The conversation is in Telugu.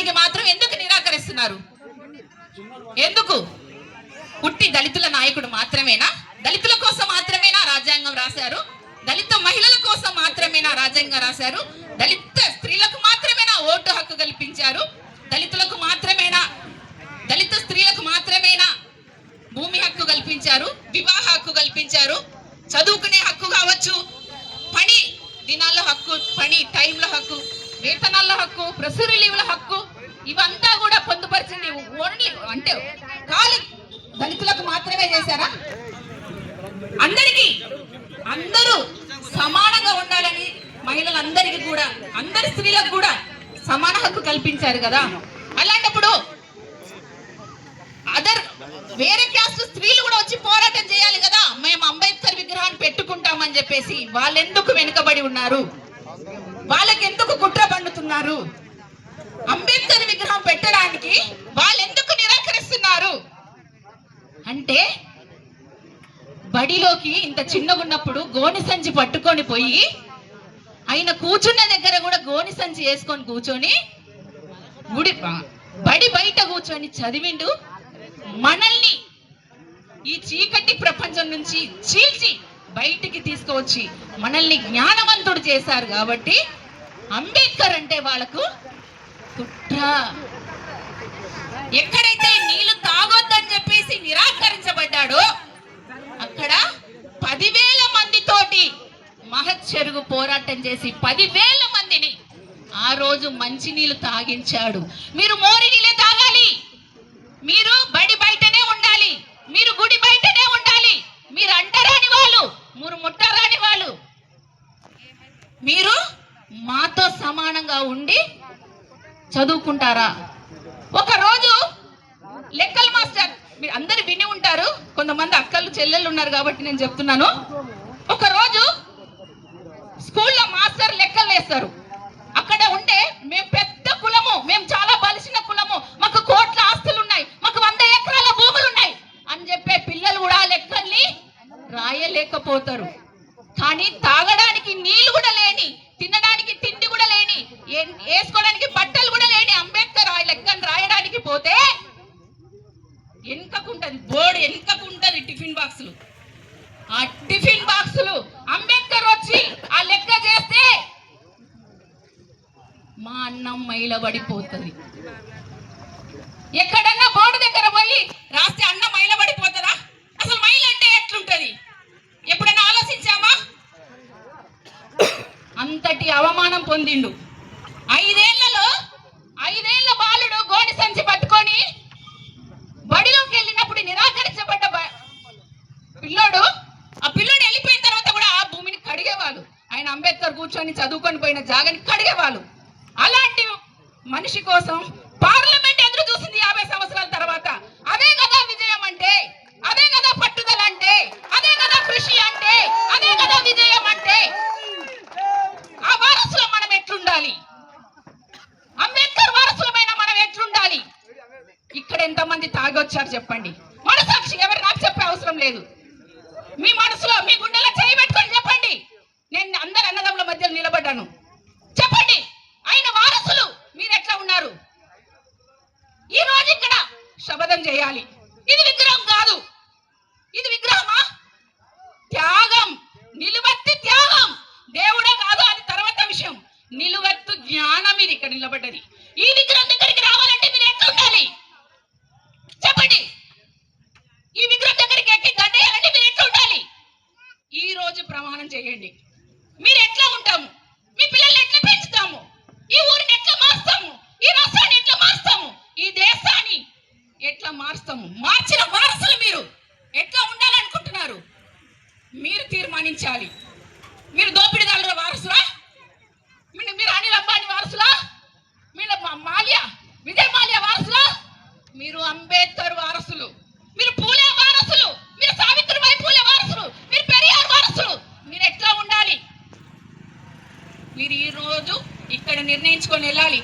పెట్టడానికి మాత్రం ఎందుకు నిరాకరిస్తున్నారు? ఎందుకు? పుట్టి దళితుల నాయకుడు మాత్రమేనా? దళితుల కోసం మాత్రమేనా రాజ్యాంగం రాశారు? దళిత మహిళల కోసం మాత్రమేనా రాజ్యాంగం రాశారు? దళిత స్త్రీలకు మాత్రమేనా ఓటు హక్కు కల్పించారు? దళితులకు మాత్రమేనా, దళిత స్త్రీలకు మాత్రమేనా భూమి హక్కు కల్పించారు, వివాహ హక్కు కల్పించారు, చదువుకునే హక్కు కావచ్చు, పని దినాల్లో హక్కు, పని టైంలో హక్కు, వేతనాల్లో హక్కు, ప్రసూరి లీవ్ల హక్కు, ఇవంతా కూడా పొందుపరిచింది ఓన్లీ అంటే కాలి దళితులకు మాత్రమే చేశారా? అందరికీ, అందరూ సమానంగా ఉండాలని మహిళలందరికీ కూడా, అందరి స్త్రీలకు కూడా సమాన హక్కు కల్పించారు కదా. అలాంటప్పుడు వేరే క్యాస్ట్ స్త్రీలు కూడా వచ్చి పోరాటం చేయాలి కదా. మేము అంబేద్కర్ విగ్రహాన్ని పెట్టుకుంటామని చెప్పేసి వాళ్ళెందుకు వెనుకబడి ఉన్నారు? వాళ్ళకెందుకు కుట్ర పండుతున్నారు? అంబేద్కర్ విగ్రహం పెట్టడానికి వాళ్ళెందుకు నిరాకరిస్తున్నారు అంటే, బడిలోకి ఇంత చిన్నగున్నప్పుడు గోని సంచి పట్టుకొని పోయి ఆయన కూర్చున్న దగ్గర కూడా గోని సంచి వేసుకొని కూర్చొని బడి బయట కూర్చొని చదివిండు. మనల్ని ఈ చీకటి ప్రపంచం నుంచి చీల్చి బయటికి తీసుకువచ్చి మనల్ని జ్ఞానవంతుడు చేశారు. కాబట్టి అంబేద్కర్ అంటే వాళ్ళకు కుట్ర. ఎక్కడైతే నీళ్లు తాగొద్దని చెప్పేసి నిరాకరించబడ్డాడో అక్కడ 10,000 మందితోటి మహత్ చెరుగు పోరాటం చేసి 10,000 మందిని ఆ రోజు మంచినీళ్ళు తాగించాడు. మీరు మోరి నీళ్ళే తాగాలి, మీరు బడి బయటనే ఉండాలి, మీరు గుడి బయటనే ఉండాలి, మీరు అంటరాని వాళ్ళు, మీరు ముట్టరాని వాళ్ళు, మీరు మాతో సమానంగా ఉండి చదువుకుంటారా? ఒకరోజు లెక్కల మాస్టర్, మీరు అందరు విని ఉంటారు, కొంతమంది అక్కలు చెల్లెళ్ళు ఉన్నారు కాబట్టి నేను చెప్తున్నాను. ఒకరోజు స్కూల్లో మాస్టర్ లెక్కలు వేస్తారు. అక్కడ ఉంటే మేము పెద్ద కులము, మేము చాలా బలిసిన కులము, మాకు కోట్ల ఆస్తులు ఉన్నాయి, మాకు 100 ఎకరాల భూములు ఉన్నాయి అని చెప్పే పిల్లలు కూడా లెక్కల్ని రాయలేకపోతారు. కానీ తాగడానికి నీళ్లు కూడా లేని, తినడానికి తిండి కూడా లేని, వేసుకోవడానికి బట్టలు కూడా లేని అంబేద్కర్ ఆ లెక్కను రాయడానికి పోతే వెనుకకుంటది బోర్డు, వెనుకకుంటది టిఫిన్ బాక్సులు. ఆ టిఫిన్ బాక్సులు అంబేద్కర్ వచ్చి ఆ లెక్క చేస్తే మా అన్నం మైలబడిపోతుంది. ఎక్కడన్నా బోర్డు దగ్గర పోయి రాస్తే అన్నం మైలబడిపోతుందా? అసలు మైలు అంటే ఎట్లుంటది ఎప్పుడైనా ఆలోచించామా? అంతటి అవమానం పొందిండు. 5 ఏళ్ల బాలుడు గోని సంచి పట్టుకొని బడిలోకి వెళ్ళినప్పుడు నిరాకరించబడ్డ పిల్లోడు, ఆ పిల్లోడు వెళ్ళిపోయిన తర్వాత కూడా ఆ భూమిని కడిగేవాళ్ళు. ఆయన అంబేద్కర్ కూర్చొని చదువుకొని పోయిన జాగని కడిగేవాళ్ళు. అలాంటి మనిషి కోసం పార్లమెంట్ ఎదురు చూసింది 50 సంవత్సరాల తర్వాత. అదే కదా విజయం అంటే, అదే కదా పట్టుదల అంటే, అదే కదా కృషి అంటే, అదే కదా విజయం అంటే. ఆ వారసులో మనం ఎట్లుండాలి? అంబేద్కర్ వారసులమైన మనం ఎట్లుండాలి? ఇక్కడ ఎంతమంది తాగొచ్చారు చెప్పండి? మనసాక్షి ఎవరు నాకు చెప్పే అవసరం లేదు. మీ మనసులో, మీ గుండెలో చేయి పెట్టుకొని చెప్పండి. నేను అందరు అన్నదమ్ముల మధ్యలో నిలబడ్డాను. చెప్పండి, ఆయన వారసులు మీరు ఎట్లా ఉన్నారు? ఈ రోజు ఇక్కడ శపథం చేయాలి. ఇది విగ్రహం కాదు. ఇది విగ్రహమా? త్యాగం, నిలువెత్తు త్యాగం. దేవుడే కాదు, అది తర్వాత విషయం. నిలువెత్తు జ్ఞానం ఇది ఇక్కడ నిలబడ్డది. ఈ విగ్రహం దగ్గరికి రావాలంటే మీరు ఎట్లా ఉండాలి చెప్పండి? ఈ విగ్రహం దగ్గరికి ఎక్కి గడ్డేయాలంటే మీరు ఎట్లా ఉండాలి? ఈ రోజు ప్రమాణం చేయండి. మీరు ఎట్లా ఉంటాము? మీ పిల్లల్ని ఎట్లా పెంచుతాము? ఈ ఊరిని ఎట్లా మారుస్తాము? ఈ రాష్ట్రాన్ని ఎట్లా మారుస్తాము? ఈ దేశాన్ని ఎట్లా మారుస్తాము? మార్చిన వారసులు మీరు ఎట్లా ఉండాలనుకుంటున్నారు? మీరు తీర్మానించాలి. మీరు దోపిడీదారుల వారసులా? మీరు అనిల్ అంబానీ వారసులా? మీరు విజయ్ మాల్యా వారసులా? మీరు అంబేద్కర్ వారసులు, మీరు పూలే వారసులు, మీరు సావిత్రిబాయి పూలే వారసులు, మీరు పెరియార్ వారసులు. మీరు ఎట్లా ఉండాలి? మీరు ఈ రోజు ఇక్కడ నిర్ణయించుకొని వెళ్ళాలి.